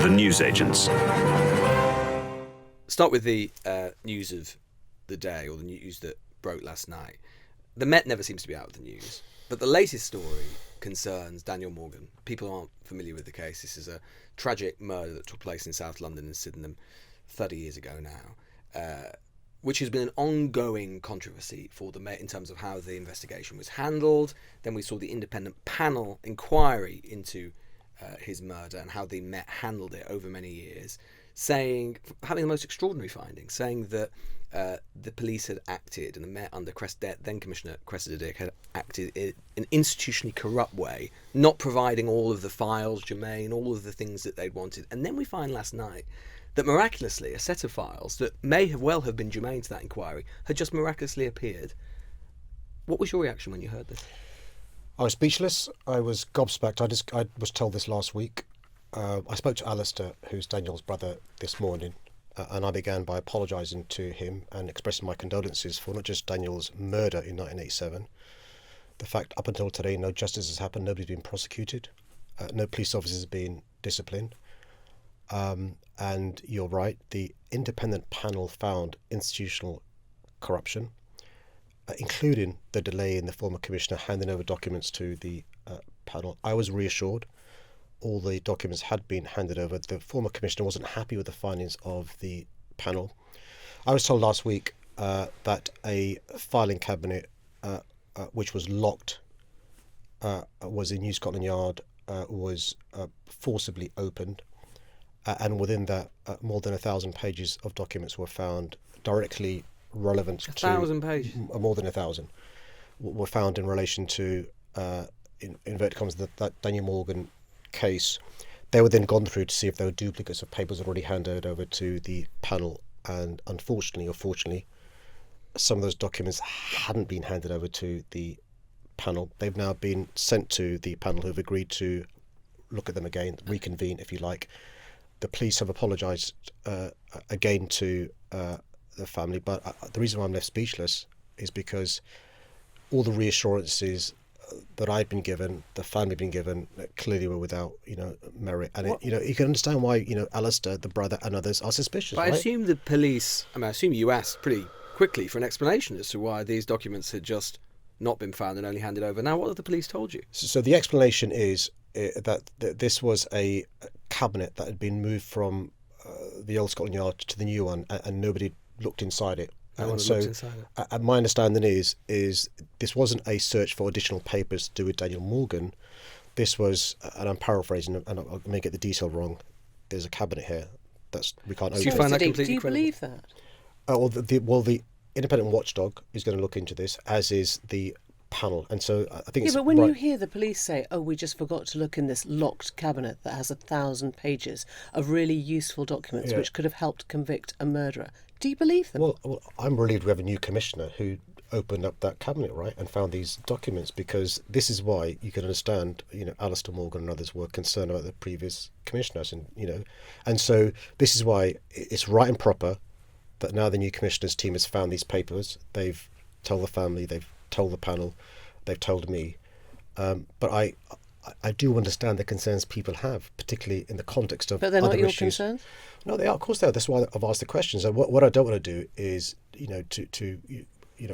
London newsagents. Start with the news of the day, or the news that broke last night. The Met never seems to be out of the news, but the latest story concerns Daniel Morgan. People aren't familiar with the case. This is a tragic murder that took place in South London and Sydenham 30 years ago now, which has been an ongoing controversy for the Met in terms of how the investigation was handled. Then we saw the independent panel inquiry into his murder and how the Met handled it over many years, having the most extraordinary findings, saying that the police had acted, and the Met under then Commissioner Sadiq had acted in an institutionally corrupt way, not providing all of the files germane, all of the things that they'd wanted. And then we find last night that miraculously a set of files that may have been germane to that inquiry had just miraculously appeared. What was your reaction when you heard this? I was speechless. I was gobsmacked. I was told this last week. I spoke to Alistair, who's Daniel's brother, this morning, and I began by apologising to him and expressing my condolences for not just Daniel's murder in 1987, the fact up until today no justice has happened, nobody's been prosecuted, no police officers have been disciplined. And you're right, the independent panel found institutional corruption, including the delay in the former commissioner handing over documents to the panel. I was reassured. All the documents had been handed over. The former commissioner wasn't happy with the findings of the panel. I was told last week that a filing cabinet, which was locked, was in New Scotland Yard, was forcibly opened. And within that, more than 1,000 pages of documents were found directly relevant to... 1,000 pages? More than 1,000 were found in relation to, in inverted commas, that Daniel Morgan case. They were then gone through to see if there were duplicates of papers already handed over to the panel, and unfortunately or fortunately, some of those documents hadn't been handed over to the panel. They've now been sent to the panel, who've agreed to look at them again, reconvene if you like. The police have apologised again to the family, but the reason why I'm left speechless is because all the reassurances that I'd been given, the family had been given, clearly were without, merit. And you can understand why, Alistair, the brother, and others are suspicious. But right? I assume the police. I assume you asked pretty quickly for an explanation as to why these documents had just not been found and only handed over. Now, what have the police told you? So the explanation is that this was a cabinet that had been moved from the old Scotland Yard to the new one, and nobody looked inside it. And so, my understanding is this wasn't a search for additional papers to do with Daniel Morgan. This was, and I'm paraphrasing, and I may get the detail wrong. There's a cabinet here we can't open. Do you find that completely Do you credible? believe that? The independent watchdog is going to look into this, as is the panel, and so I think. Yeah, but when you hear the police say, "Oh, we just forgot to look in this locked cabinet that has 1,000 pages of really useful documents which could have helped convict a murderer," do you believe them? Well, I'm relieved we have a new commissioner who opened up that cabinet, right, and found these documents, because this is why you can understand, Alistair Morgan and others were concerned about the previous commissioners, and so this is why it's right and proper that now the new commissioner's team has found these papers. They've told the family, they've told the panel, they've told me, but I do understand the concerns people have, particularly in the context of other issues. But they're not your concerns? No, they are. Of course they are. That's why I've asked the questions. And what I don't want to do is, to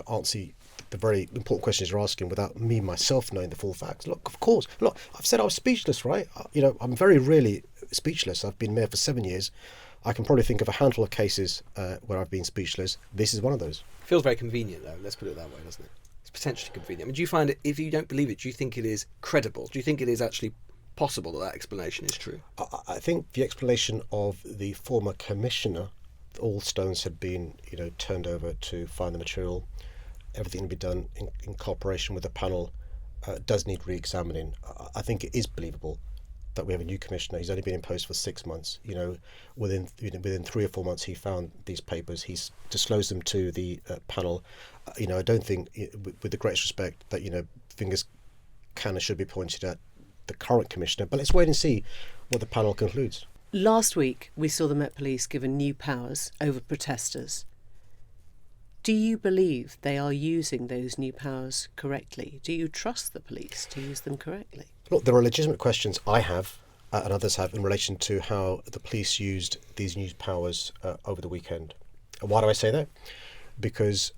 answer the very important questions you're asking without me myself knowing the full facts. Look, of course. Look, I've said I was speechless, right? I'm very rarely speechless. I've been mayor for 7 years. I can probably think of a handful of cases where I've been speechless. This is one of those. Feels very convenient, though. Let's put it that way, doesn't it? It's potentially convenient. Do you find it, if you don't believe it, do you think it is credible? Do you think it is actually possible that explanation is true? I think the explanation of the former commissioner, all stones had been, turned over to find the material. Everything to be done in cooperation with the panel does need re-examining. I think it is believable that we have a new commissioner. He's only been in post for 6 months. Within 3 or 4 months, he found these papers. He's disclosed them to the panel. I don't think, with the greatest respect, that fingers can or should be pointed at the current commissioner. But let's wait and see what the panel concludes. Last week, we saw the Met Police given new powers over protesters. Do you believe they are using those new powers correctly? Do you trust the police to use them correctly? Look, there are legitimate questions I have and others have, in relation to how the police used these new powers over the weekend. And why do I say that? Because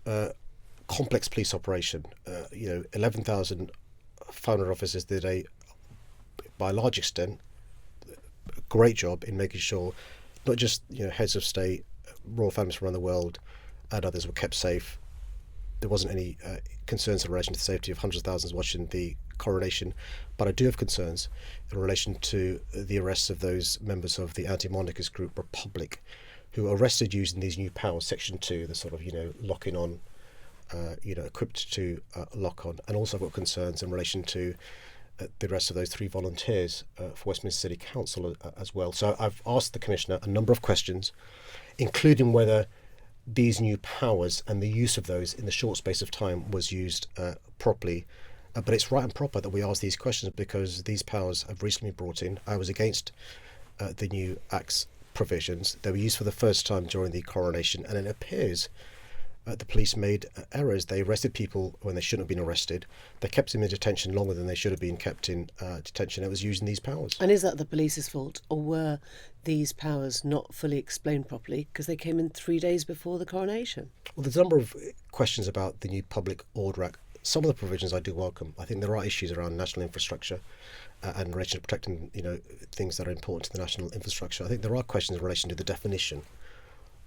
complex police operation, 11,500 officers did by a large extent, a great job in making sure not just heads of state, royal families from around the world, and others were kept safe. There wasn't any concerns in relation to the safety of hundreds of thousands watching the coronation, but I do have concerns in relation to the arrests of those members of the anti-monarchist group Republic, who were arrested using these new powers, Section 2, the sort of locking on, equipped to lock on, and also got concerns in relation to the rest of those 3 volunteers for Westminster City Council as well. So I've asked the Commissioner a number of questions, including whether these new powers and the use of those in the short space of time was used properly. But it's right and proper that we ask these questions because these powers have recently been brought in. I was against the new Act's provisions. They were used for the first time during the coronation, and it appears the police made errors. They arrested people when they shouldn't have been arrested. They kept them in detention longer than they should have been kept in detention. It was using these powers. And is that the police's fault, or were these powers not fully explained properly because they came in 3 days before the coronation? Well, there's a number of questions about the new Public Order Act. Some of the provisions I do welcome. I think there are issues around national infrastructure and in relation to protecting, things that are important to the national infrastructure. I think there are questions in relation to the definition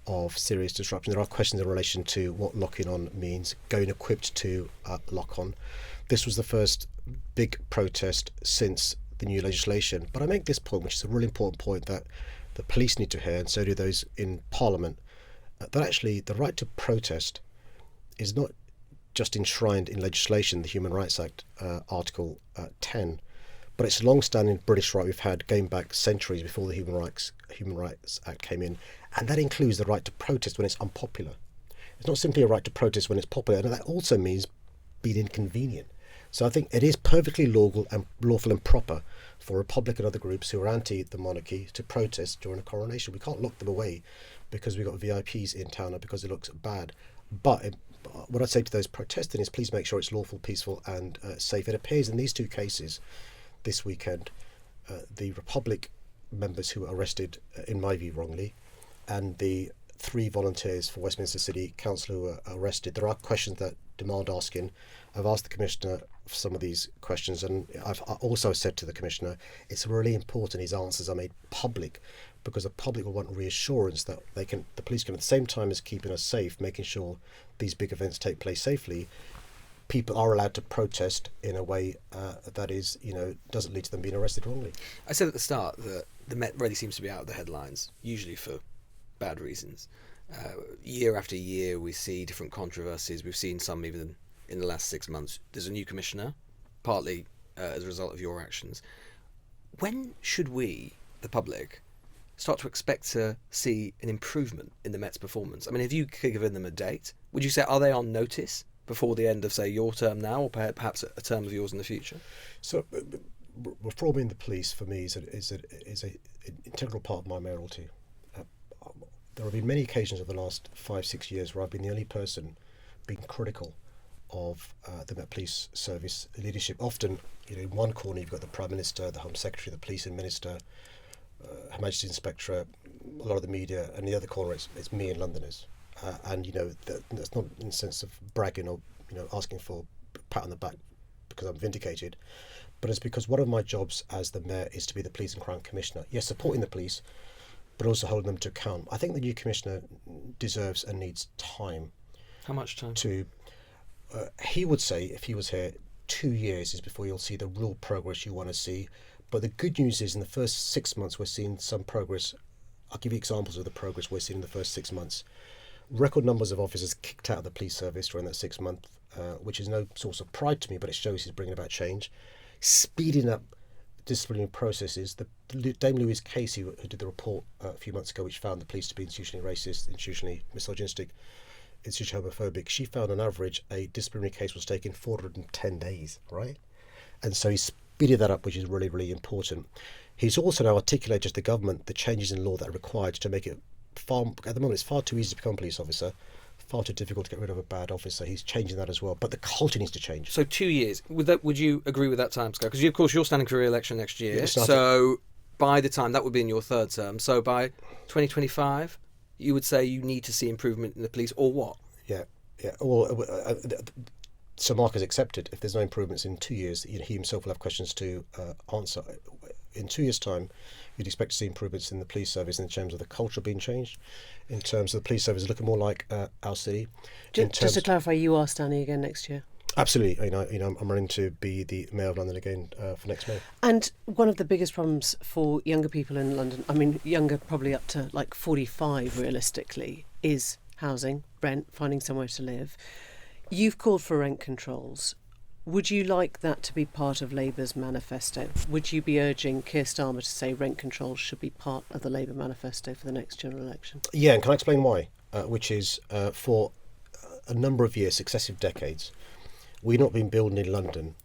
of serious disruption. There are questions in relation to what locking on means, going equipped to lock on. This was the first big protest since the new legislation. But I make this point, which is a really important point that the police need to hear, and so do those in Parliament, that actually the right to protest is not just enshrined in legislation, the Human Rights Act, Article 10, but it's a long-standing British right we've had going back centuries before the Human Rights Act came in, and that includes the right to protest when it's unpopular. It's not simply a right to protest when it's popular, and that also means being inconvenient. So I think it is perfectly lawful and proper for Republic and other groups who are anti the monarchy to protest during a coronation. We can't lock them away because we've got VIPs in town or because it looks bad. But what I'd say to those protesting is please make sure it's lawful, peaceful and safe. It appears in these 2 cases this weekend, the Republic members who were arrested, in my view, wrongly, and the 3 volunteers for Westminster City Council who were arrested. There are questions that demand asking. I've asked the Commissioner for some of these questions, and I've also said to the Commissioner it's really important his answers are made public, because the public will want reassurance that the police can, at the same time as keeping us safe, making sure these big events take place safely, people are allowed to protest in a way that is, doesn't lead to them being arrested wrongly. I said at the start that the Met really seems to be out of the headlines, usually for bad reasons. Year after year we see different controversies. We've seen some even in the last 6 months. There's a new commissioner, partly as a result of your actions. When should we, the public, start to expect to see an improvement in the Met's performance? I mean, have you given them a date? Would you say, are they on notice before the end of, say, your term now, or perhaps a term of yours in the future? So reforming the police for me is an integral part of my mayoralty. There have been many occasions over the last 5-6 years where I've been the only person being critical of the Met Police Service leadership. Often, in one corner you've got the Prime Minister, the Home Secretary, the Policing Minister, Her Majesty's Inspectorate, a lot of the media, and the other corner it's me and Londoners. And that's not in the sense of bragging or asking for a pat on the back because I'm vindicated, but it's because one of my jobs as the mayor is to be the Police and Crime Commissioner. Yes, supporting the police, but also holding them to account. I think the new commissioner deserves and needs time. How much time? He would say, if he was here, 2 years is before you'll see the real progress you want to see. But the good news is in the first 6 months we're seeing some progress. I'll give you examples of the progress we're seeing in the first 6 months. Record numbers of officers kicked out of the police service during that 6 month, which is no source of pride to me, but it shows he's bringing about change. Speeding up disciplinary processes. Dame Louise Casey, who did the report a few months ago, which found the police to be institutionally racist, institutionally misogynistic, institutionally homophobic, she found on average a disciplinary case was taken 410 days, right? And so he speeded that up, which is really, really important. He's also now articulated to the government the changes in law that are required to make it at the moment it's far too easy to become a police officer, far too difficult to get rid of a bad officer. He's changing that as well, but the culture needs to change. So 2 years, would you agree with that timescale? Because of course you're standing for re-election next year, Yeah, so by the time, that would be in your third term, so by 2025, you would say you need to see improvement in the police, or what? Yeah. Well, Sir Mark has accepted if there's no improvements in 2 years, he himself will have questions to answer. In 2 years' time, you'd expect to see improvements in the police service in terms of the culture being changed, in terms of the police service looking more like our city. Just to clarify, you are standing again next year? Absolutely. I'm running to be the Mayor of London again for next May. And one of the biggest problems for younger people in London, I mean, younger probably up to like 45 realistically, is housing, rent, finding somewhere to live. You've called for rent controls. Would you like that to be part of Labour's manifesto? Would you be urging Keir Starmer to say rent controls should be part of the Labour manifesto for the next general election? Yeah, and can I explain why? Which is for a number of years, successive decades, we've not been building in London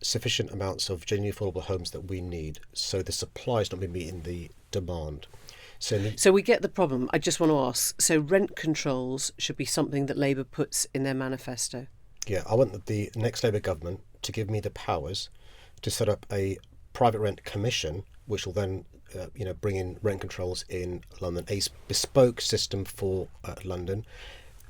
sufficient amounts of genuinely affordable homes that we need. So the supply has not been meeting the demand. So we get the problem. I just want to ask, so rent controls should be something that Labour puts in their manifesto? Yeah, I want the next Labour government to give me the powers to set up a private rent commission, which will then bring in rent controls in London, a bespoke system for London.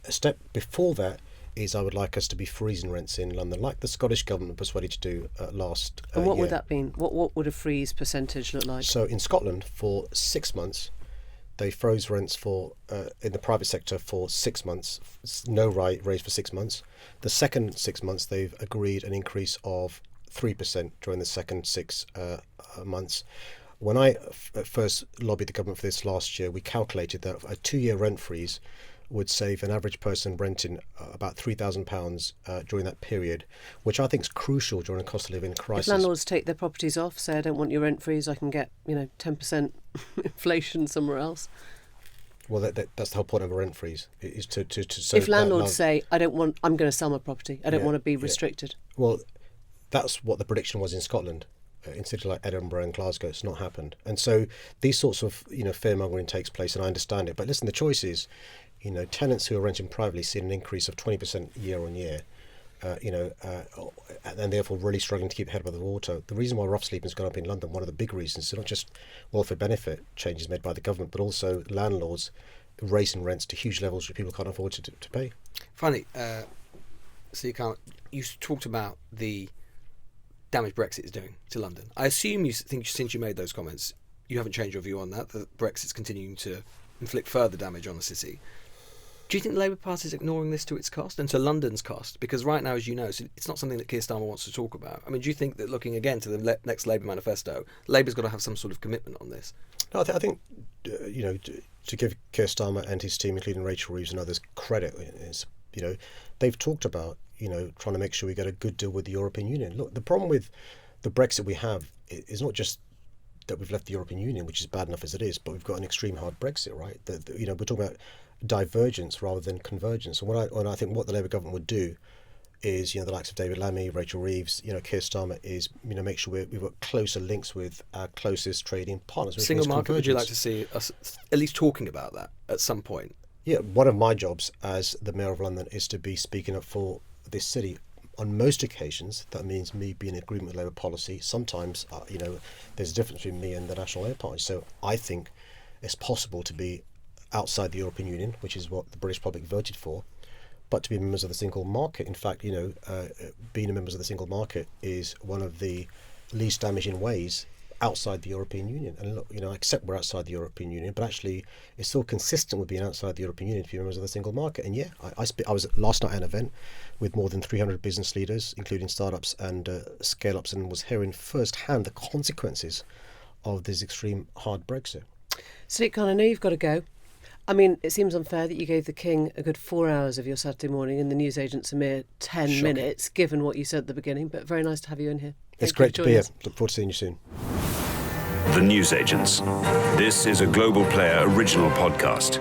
A step before that is I would like us to be freezing rents in London, like the Scottish government persuaded to do last And what year. would that mean? What would a freeze percentage look like? So in Scotland, for 6 months, they froze rents for in the private sector for 6 months, no raise for 6 months. The second 6 months, they've agreed an increase of 3% during the second 6 months. When I first lobbied the government for this last year, we calculated that a 2-year rent freeze would save an average person renting about £3,000 during that period, which I think is crucial during a cost of living crisis. If landlords take their properties off, say I don't want your rent freeze, I can get 10% inflation somewhere else. Well, that's the whole point of a rent freeze, is to if landlords say I'm going to sell my property, I don't want to be restricted. Well, that's what the prediction was in Scotland. In cities like Edinburgh and Glasgow, it's not happened. And so these sorts of fear-mongering takes place, and I understand it. But listen, the choice is, tenants who are renting privately see an increase of 20% year on year, and therefore really struggling to keep head above the water. The reason why rough sleeping's gone up in London, one of the big reasons, is not just welfare benefit changes made by the government, but also landlords raising rents to huge levels which people can't afford to pay. Finally, so you talked about the damage Brexit is doing to London. I assume you think since you made those comments, you haven't changed your view on that Brexit's continuing to inflict further damage on the city. Do you think the Labour Party is ignoring this to its cost and to London's cost? Because right now, as you know, it's not something that Keir Starmer wants to talk about. I mean, do you think that looking again to the next Labour manifesto, Labour's got to have some sort of commitment on this? No, I think to give Keir Starmer and his team, including Rachel Reeves and others, credit is, they've talked about, trying to make sure we get a good deal with the European Union. Look, the problem with the Brexit we have is not just that we've left the European Union, which is bad enough as it is, but we've got an extreme hard Brexit, right? We're talking about divergence rather than convergence. And what I think what the Labour government would do is, the likes of David Lammy, Rachel Reeves, Keir Starmer, is make sure we've got closer links with our closest trading partners. Single market, would you like to see us at least talking about that at some point? Yeah, one of my jobs as the Mayor of London is to be speaking up for this city. On most occasions, that means me being in agreement with Labour policy. Sometimes, there's a difference between me and the National Labour Party. So I think it's possible to be outside the European Union, which is what the British public voted for, but to be members of the single market. In fact, being a member of the single market is one of the least damaging ways outside the European Union. And look, I accept we're outside the European Union, but actually it's still consistent with being outside the European Union to be members of the single market. And yeah, I was last night at an event with more than 300 business leaders, including startups and scale-ups, and was hearing firsthand the consequences of this extreme hard Brexit. Sadiq Khan, I know you've got to go. I mean, it seems unfair that you gave the King a good 4 hours of your Saturday morning and the newsagents a mere 10 minutes, given what you said at the beginning, but very nice to have you in here. It's great to be here. Look forward to seeing you soon. The Newsagents. This is a Global Player original podcast.